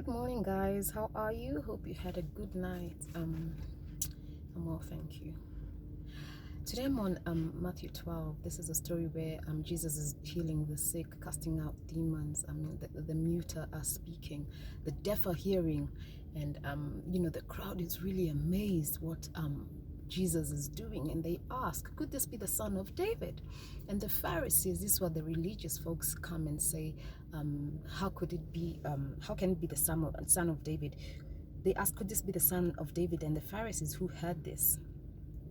Good morning, guys. How are you? Hope you had a good night. I'm well, thank you. Today I'm on Matthew 12. This is a story where Jesus is healing the sick, casting out demons. The mute are speaking, the deaf are hearing, and the crowd is really amazed what Jesus is doing, and they ask, could this be the son of David? And the Pharisees, this is what the religious folks come and say, how could it be, how can it be the son of David? They ask, could this be the son of David? And the Pharisees who heard this,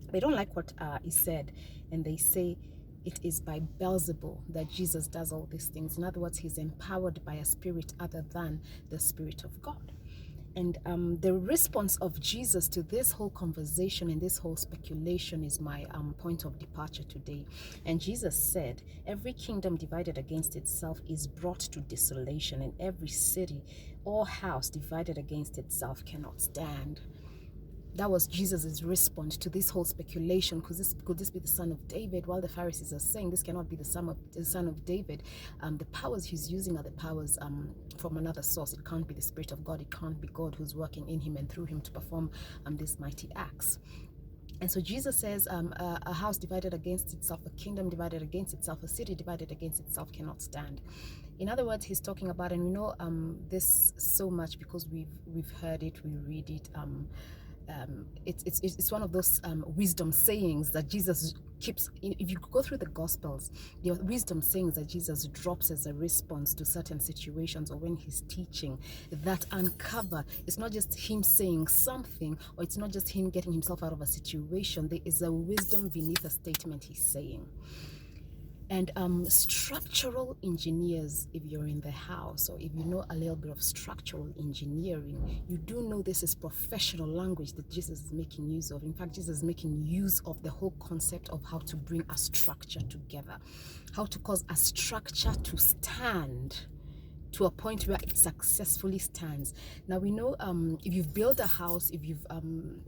they don't like what is said, and they say it is by Beelzebul that Jesus does all these things. In other words, he's empowered by a spirit other than the Spirit of God. And the response of Jesus to this whole conversation and this whole speculation is my point of departure today. And Jesus said, every kingdom divided against itself is brought to desolation, and every city or house divided against itself cannot stand. That was Jesus' response to this whole speculation. Could this be the son of David? While the Pharisees are saying this cannot be the son of David, the powers he's using are the powers from another source. It can't be the Spirit of God. It can't be God who's working in him and through him to perform these mighty acts. And so Jesus says, a house divided against itself, a kingdom divided against itself, a city divided against itself cannot stand. In other words, he's talking about, and we know this so much because we've heard it, we read it. It's one of those wisdom sayings that Jesus keeps. If you go through the Gospels, there are wisdom sayings that Jesus drops as a response to certain situations or when he's teaching that uncover. It's not just him saying something, or it's not just him getting himself out of a situation. There is a wisdom beneath a statement he's saying. And structural engineers, if you're in the house or if you know a little bit of structural engineering, you do know this is professional language that Jesus is making use of. In fact, Jesus is making use of the whole concept of how to bring a structure together, how to cause a structure to stand to a point where it successfully stands. Now we know if you've built a house, if you've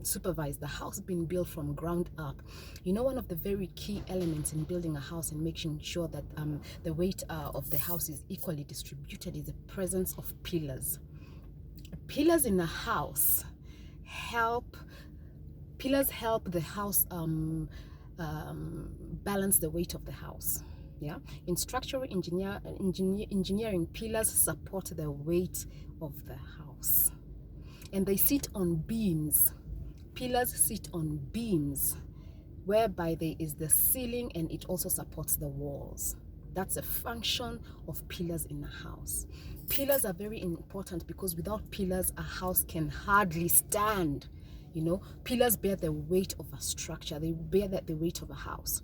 supervised the house being built from ground up, you know one of the very key elements in building a house and making sure that the weight of the house is equally distributed is the presence of pillars. Pillars in a house help the house balance the weight of the house. Yeah, in structural engineering, pillars support the weight of the house, and they sit on beams. Pillars sit on beams, whereby there is the ceiling and it also supports the walls. That's a function of pillars in a house. Pillars are very important because without pillars, a house can hardly stand. You know, pillars bear the weight of a structure. They bear the weight of a house.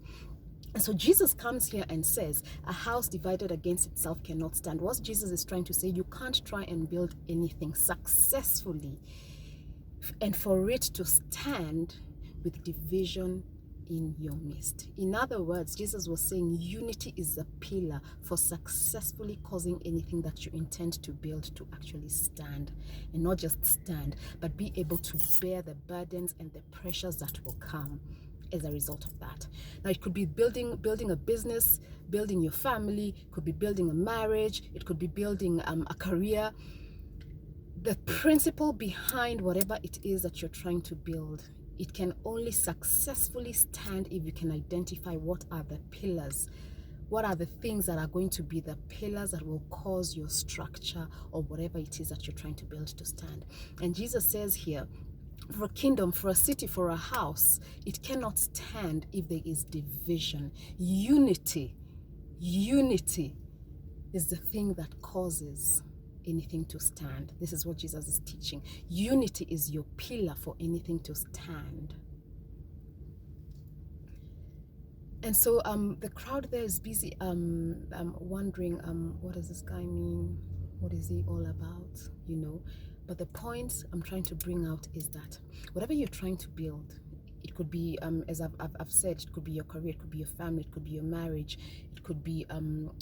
And so Jesus comes here and says, a house divided against itself cannot stand. What Jesus is trying to say, you can't try and build anything successfully and for it to stand with division in your midst. In other words, Jesus was saying unity is a pillar for successfully causing anything that you intend to build to actually stand, and not just stand, but be able to bear the burdens and the pressures that will come as a result of that. Now it could be building a business, building your family, it could be building a marriage, it could be building a career. The principle behind whatever it is that you're trying to build, it can only successfully stand if you can identify what are the pillars, what are the things that are going to be the pillars that will cause your structure or whatever it is that you're trying to build to stand. And Jesus says here, for a kingdom, for a city, for a house, it cannot stand if there is division. Unity is the thing that causes anything to stand. This is what Jesus is teaching. Unity is your pillar for anything to stand. And so the crowd there is busy wondering, what does this guy mean? What is he all about? You know. But the point I'm trying to bring out is that whatever you're trying to build, it could be, as I've said, it could be your career, it could be your family, it could be your marriage, it could be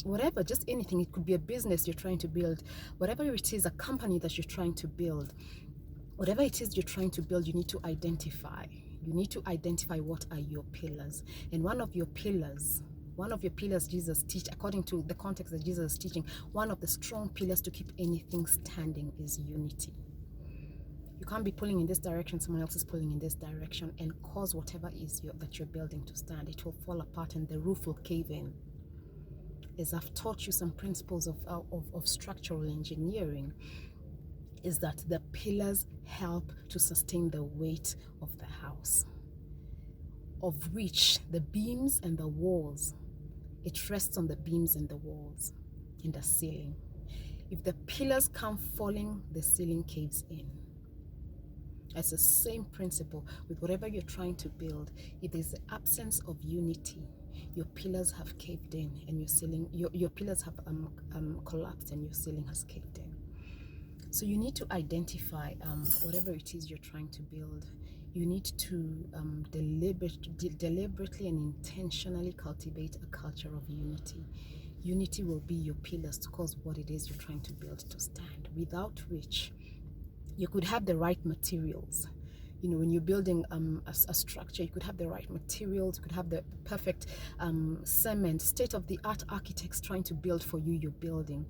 whatever, just anything. It could be a business you're trying to build. Whatever it is, a company that you're trying to build, whatever it is you're trying to build, you need to identify. You need to identify what are your pillars. And one of your pillars One of your pillars Jesus teach, according to the context that Jesus is teaching, one of the strong pillars to keep anything standing is unity. You can't be pulling in this direction, someone else is pulling in this direction, and cause whatever is that you're building to stand. It will fall apart and the roof will cave in. As I've taught you some principles of structural engineering, is that the pillars help to sustain the weight of the house, of which the beams and the walls, it rests on the beams and the walls and the ceiling. If the pillars come falling, the ceiling caves in. It's the same principle with whatever you're trying to build. If there's the absence of unity, your pillars have caved in and your ceiling, your pillars have collapsed and your ceiling has caved in. So you need to identify whatever it is you're trying to build. You need to deliberately and intentionally cultivate a culture of unity. Unity will be your pillars to cause what it is you're trying to build to stand, without which you could have the right materials. You know, when you're building a structure, you could have the right materials, you could have the perfect cement, state-of-the-art architects trying to build for you your building.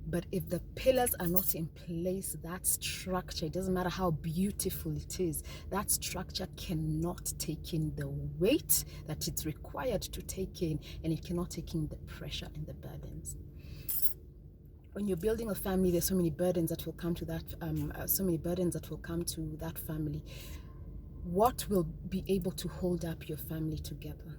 But if the pillars are not in place, that structure, it doesn't matter how beautiful it is, that structure cannot take in the weight that it's required to take in, and it cannot take in the pressure and the burdens. When you're building a family, there's so many burdens that will come to that, family. What will be able to hold up your family together?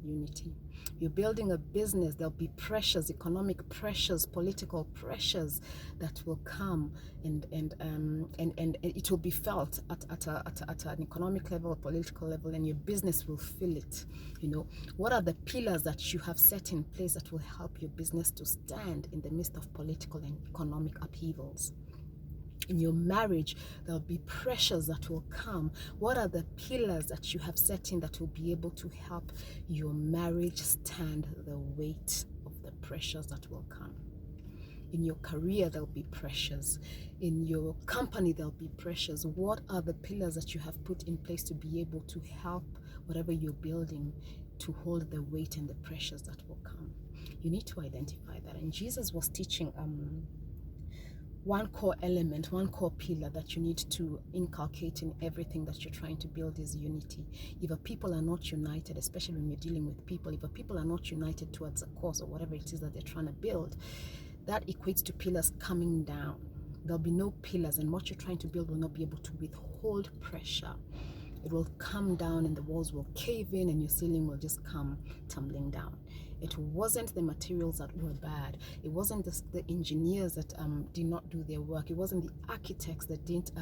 Unity. You're building a business, there'll be pressures, economic pressures, political pressures that will come, and it will be felt at an economic level, a political level, and your business will feel it. You know, what are the pillars that you have set in place that will help your business to stand in the midst of political and economic upheavals? In your marriage, there'll be pressures that will come. What are the pillars that you have set in that will be able to help your marriage stand the weight of the pressures that will come? In your career, there'll be pressures. In your company, there'll be pressures. What are the pillars that you have put in place to be able to help whatever you're building to hold the weight and the pressures that will come? You need to identify that. And Jesus was teaching one core element, one core pillar that you need to inculcate in everything that you're trying to build is unity. If a people are not united, especially when you're dealing with people, if a people are not united towards a cause or whatever it is that they're trying to build, that equates to pillars coming down. There'll be no pillars, and what you're trying to build will not be able to withhold pressure. It will come down and the walls will cave in and your ceiling will just come tumbling down. It wasn't the materials that were bad. It wasn't the engineers that did not do their work. It wasn't the architects that didn't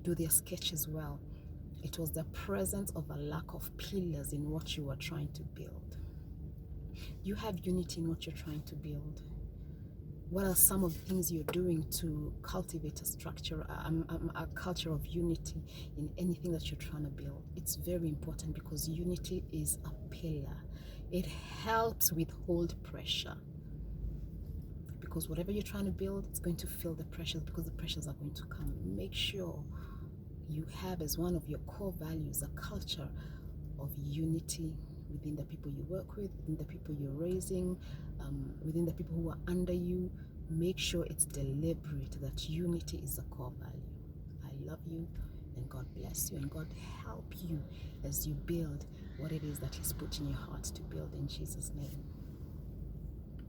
do their sketches well. It was the presence of a lack of pillars in what you were trying to build. You have unity in what you're trying to build. What are some of the things you're doing to cultivate a structure, a culture of unity in anything that you're trying to build? It's very important because unity is a pillar. It helps withhold pressure. Because whatever you're trying to build, it's going to feel the pressures because the pressures are going to come. Make sure you have as one of your core values a culture of unity within the people you work with, within the people you're raising, within the people who are under you. Make sure it's deliberate that unity is a core value. I love you, and God bless you, and God help you as you build what it is that He's put in your heart to build, in Jesus' name.